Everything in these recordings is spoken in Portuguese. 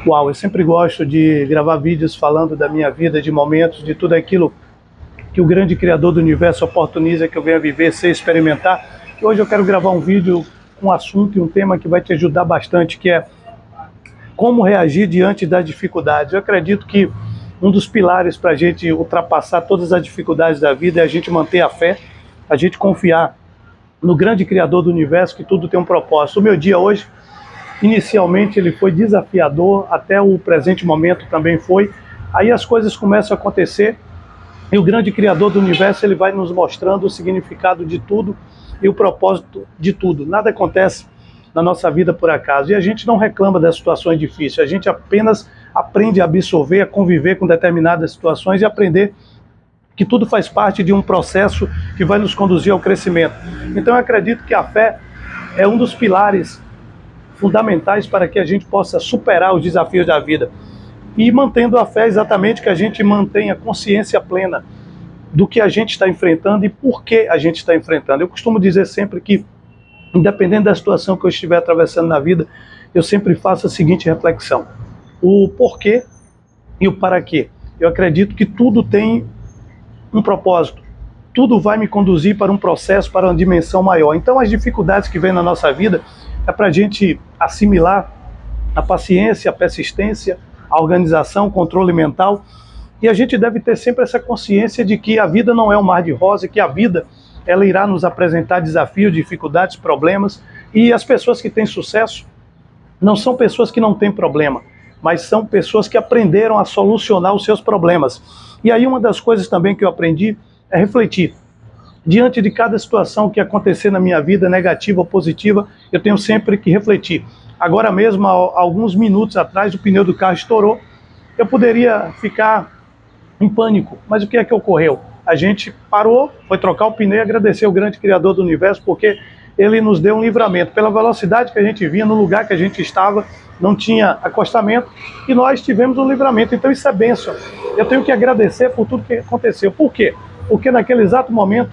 Uau, eu sempre gosto de gravar vídeos falando da minha vida, de momentos, de tudo aquilo que o grande Criador do Universo oportuniza que eu venha viver, ser, experimentar. E hoje eu quero gravar um vídeo com um assunto e um tema que vai te ajudar bastante, que é como reagir diante das dificuldades. Eu acredito que um dos pilares para a gente ultrapassar todas as dificuldades da vida é a gente manter a fé, a gente confiar no grande Criador do Universo, que tudo tem um propósito. O meu dia hoje, inicialmente, ele foi desafiador, até o presente momento também foi. Aí as coisas começam a acontecer e o grande Criador do Universo, ele vai nos mostrando o significado de tudo e o propósito de tudo. Nada acontece na nossa vida por acaso. E a gente não reclama das situações difíceis, a gente apenas aprende a absorver, a conviver com determinadas situações e aprender que tudo faz parte de um processo que vai nos conduzir ao crescimento. Então eu acredito que a fé é um dos pilares fundamentais para que a gente possa superar os desafios da vida. E mantendo a fé, exatamente, que a gente mantenha consciência plena do que a gente está enfrentando e por que a gente está enfrentando. Eu costumo dizer sempre que, independente da situação que eu estiver atravessando na vida, eu sempre faço a seguinte reflexão: o porquê e o para quê. Eu acredito que tudo tem um propósito, tudo vai me conduzir para um processo, para uma dimensão maior. Então as dificuldades que vêm na nossa vida é para a gente assimilar a paciência, a persistência, a organização, o controle mental. E a gente deve ter sempre essa consciência de que a vida não é um mar de rosa, que a vida ela irá nos apresentar desafios, dificuldades, problemas. E as pessoas que têm sucesso não são pessoas que não têm problema, mas são pessoas que aprenderam a solucionar os seus problemas. E aí uma das coisas também que eu aprendi é refletir. Diante de cada situação que acontecer na minha vida, negativa ou positiva, eu tenho sempre que refletir. Agora mesmo, há alguns minutos atrás, o pneu do carro estourou. Eu poderia ficar em pânico, mas o que é que ocorreu? A gente parou, foi trocar o pneu e agradecer ao grande Criador do Universo, porque ele nos deu um livramento. Pela velocidade que a gente vinha, no lugar que a gente estava, não tinha acostamento, e nós tivemos um livramento. Então isso é bênção. Eu tenho que agradecer por tudo que aconteceu. Por quê? Porque naquele exato momento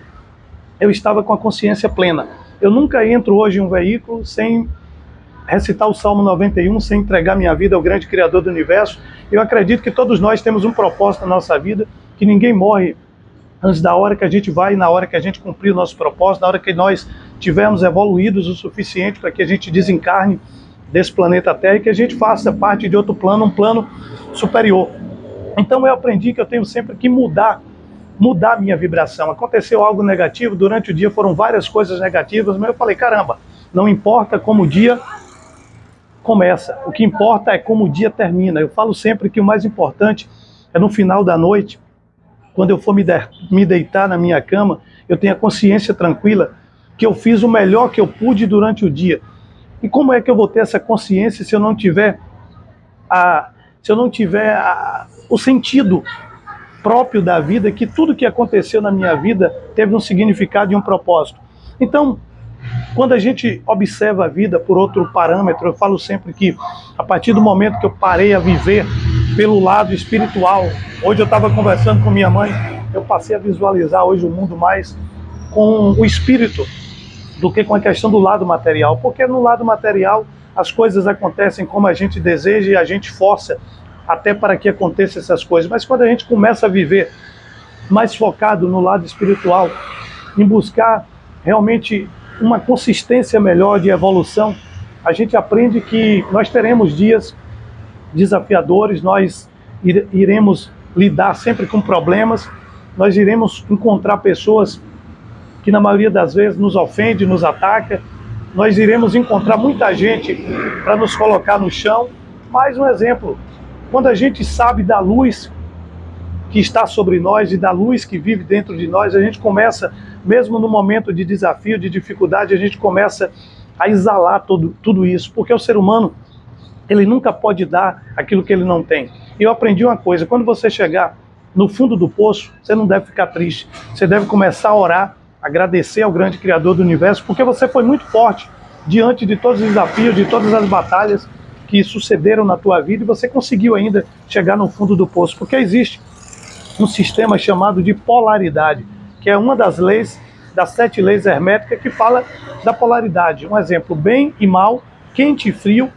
eu estava com a consciência plena. Eu nunca entro hoje em um veículo sem recitar o Salmo 91, sem entregar minha vida ao grande Criador do Universo. Eu acredito que todos nós temos um propósito na nossa vida, que ninguém morre antes da hora que a gente vai, na hora que a gente cumprir o nosso propósito, na hora que nós tivermos evoluídos o suficiente para que a gente desencarne desse planeta Terra e que a gente faça parte de outro plano, um plano superior. Então eu aprendi que eu tenho sempre que mudar a minha vibração. Aconteceu algo negativo, durante o dia foram várias coisas negativas, mas eu falei, caramba, não importa como o dia começa, o que importa é como o dia termina. Eu falo sempre que o mais importante é no final da noite, quando eu for me deitar na minha cama, eu tenho a consciência tranquila que eu fiz o melhor que eu pude durante o dia. E como é que eu vou ter essa consciência se eu não tiver o sentido próprio da vida, que tudo que aconteceu na minha vida teve um significado e um propósito? Então, quando a gente observa a vida por outro parâmetro, eu falo sempre que a partir do momento que eu parei a viver pelo lado espiritual, hoje eu estava conversando com minha mãe, eu passei a visualizar hoje o mundo mais com o espírito do que com a questão do lado material, porque no lado material as coisas acontecem como a gente deseja e a gente força até para que aconteçam essas coisas, mas quando a gente começa a viver mais focado no lado espiritual, em buscar realmente uma consistência melhor de evolução, a gente aprende que nós teremos dias desafiadores, nós iremos lidar sempre com problemas, nós iremos encontrar pessoas que na maioria das vezes nos ofende, nos ataca, nós iremos encontrar muita gente para nos colocar no chão. Mais um exemplo, quando a gente sabe da luz que está sobre nós e da luz que vive dentro de nós, a gente começa, mesmo no momento de desafio, de dificuldade, a gente começa a exalar tudo isso, porque o ser humano, ele nunca pode dar aquilo que ele não tem. E eu aprendi uma coisa: quando você chegar no fundo do poço, você não deve ficar triste, você deve começar a orar, agradecer ao grande Criador do Universo, porque você foi muito forte diante de todos os desafios, de todas as batalhas que sucederam na tua vida, e você conseguiu ainda chegar no fundo do poço, porque existe um sistema chamado de polaridade, que é uma das leis, das 7 leis herméticas, que fala da polaridade. Um exemplo: bem e mal, quente e frio,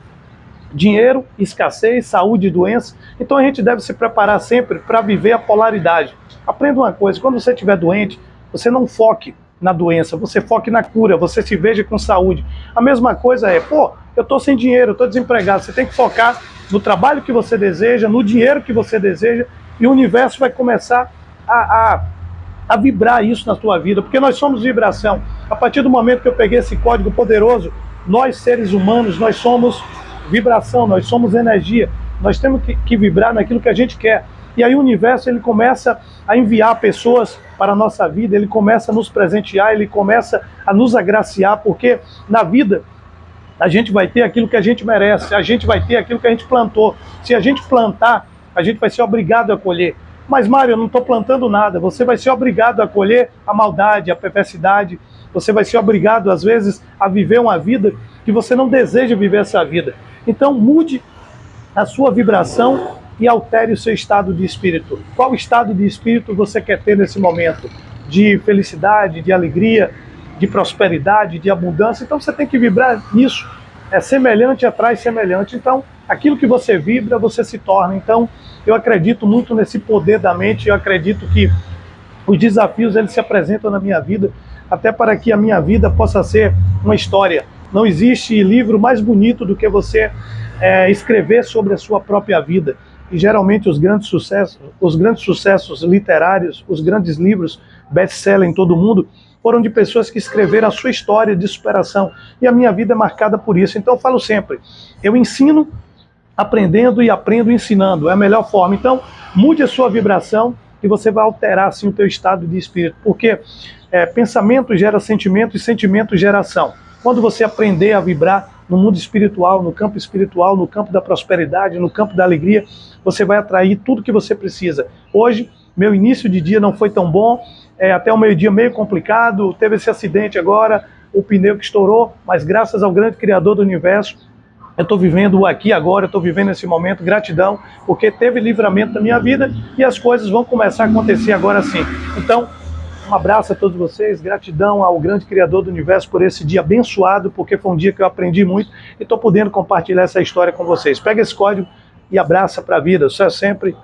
dinheiro, escassez, saúde e doença. Então a gente deve se preparar sempre para viver a polaridade. Aprenda uma coisa, quando você estiver doente, você não foque na doença, você foque na cura, você se veja com saúde. A mesma coisa é, eu estou sem dinheiro, eu estou desempregado. Você tem que focar no trabalho que você deseja, no dinheiro que você deseja, e o universo vai começar a vibrar isso na tua vida, porque nós somos vibração. A partir do momento que eu peguei esse código poderoso, nós seres humanos, nós somos vibração, nós somos energia, nós temos que vibrar naquilo que a gente quer. E aí o universo ele começa a enviar pessoas para a nossa vida, ele começa a nos presentear, ele começa a nos agraciar, porque na vida a gente vai ter aquilo que a gente merece, a gente vai ter aquilo que a gente plantou. Se a gente plantar, a gente vai ser obrigado a colher. Mas, Mário, eu não estou plantando nada. Você vai ser obrigado a colher a maldade, a perversidade. Você vai ser obrigado, às vezes, a viver uma vida que você não deseja viver essa vida. Então, mude a sua vibração e altere o seu estado de espírito. Qual estado de espírito você quer ter nesse momento? De felicidade, de alegria, de prosperidade, de abundância? Então, você tem que vibrar nisso. É semelhante atrai semelhante. Então, aquilo que você vibra, você se torna. Então, eu acredito muito nesse poder da mente. Eu acredito que os desafios eles se apresentam na minha vida, até para que a minha vida possa ser uma história. Não existe livro mais bonito do que você escrever sobre a sua própria vida. E geralmente os grandes sucessos literários, os grandes livros best-seller em todo o mundo, foram de pessoas que escreveram a sua história de superação. E a minha vida é marcada por isso. Então eu falo sempre, eu ensino aprendendo e aprendo ensinando. É a melhor forma. Então mude a sua vibração e você vai alterar assim o teu estado de espírito. Porque pensamento gera sentimento e sentimento gera ação. Quando você aprender a vibrar no mundo espiritual, no campo da prosperidade, no campo da alegria, você vai atrair tudo que você precisa. Hoje, meu início de dia não foi tão bom, até o meio-dia meio complicado, teve esse acidente agora, o pneu que estourou, mas graças ao grande Criador do Universo, eu estou vivendo aqui agora, eu estou vivendo esse momento, gratidão, porque teve livramento na minha vida e as coisas vão começar a acontecer agora sim. Então, um abraço a todos vocês, gratidão ao grande Criador do Universo por esse dia abençoado, porque foi um dia que eu aprendi muito e estou podendo compartilhar essa história com vocês. Pega esse código e abraça para a vida. Sucesso sempre.